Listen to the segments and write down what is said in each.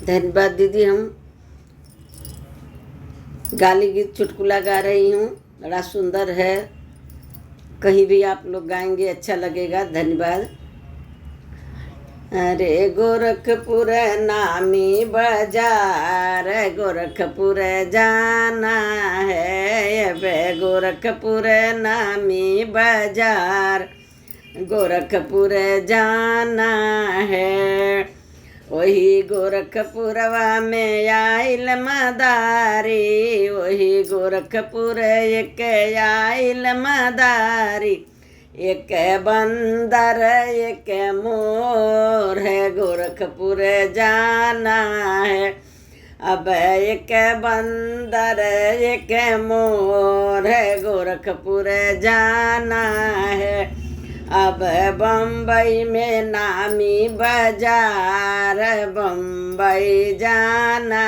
धन्यवाद दीदी। हम गाली गीत चुटकुला गा रही हूँ, बड़ा सुंदर है। कहीं भी आप लोग गाएंगे अच्छा लगेगा। धन्यवाद। अरे गोरखपुर नामी बाजार, गोरखपुर जाना है। अब गोरखपुर नामी बाजार, गोरखपुर जाना है। वही गोरखपुरवा में आइल मदारी, वही गोरखपुर एक आइल मदारी। एक बंदर एक मोर है, गोरखपुर जाना है। अब एक बंदर एक मोर है, गोरखपुर जाना है। अब बम्बई में नामी बाजार, बम्बई जाना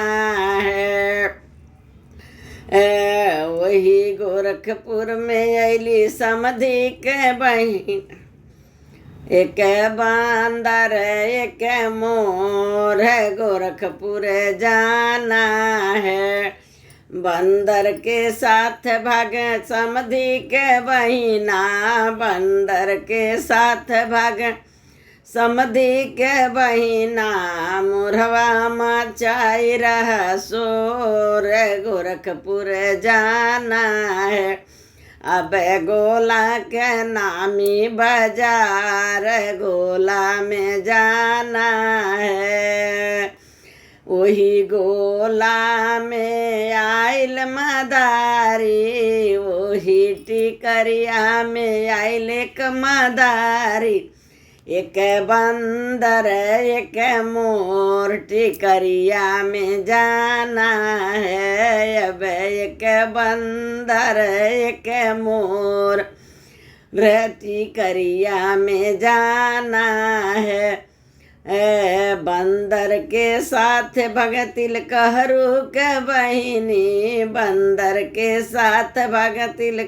है। वही गोरखपुर में अली समधी के बहिन, एक बंदर एक मोर है, गोरखपुर जाना है। बंदर के साथ भाग समधी के बहिना, बंदर के साथ भाग समधी के बहिना। मुरहवा मचाई रहा शोर, गोरखपुर जाना है। अब गोला के नामी बाजार, गोला में जाना है। वही गोला में आइल मदारी, वही टिकरिया में आइल एक मदारी। एक बंदर एक मोर, टिकरिया में जाना है। अब एक बंदर एक मोर, टिकरिया में जाना है। बंदर के साथ भगतिल कहरू के बहिनी, बंदर के साथ भगतिल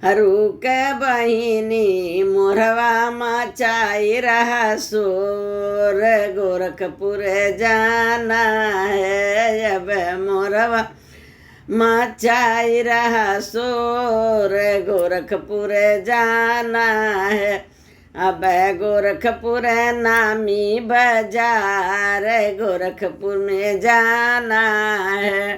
हरू के बहिनी। मोरवा मचाई रहा शोर, गोरखपुर जाना है। अब मोरवा मचाई रहा शोर, गोरखपुर जाना है। अब गोरखपुर नामी बाजार, गोरखपुर में जाना है।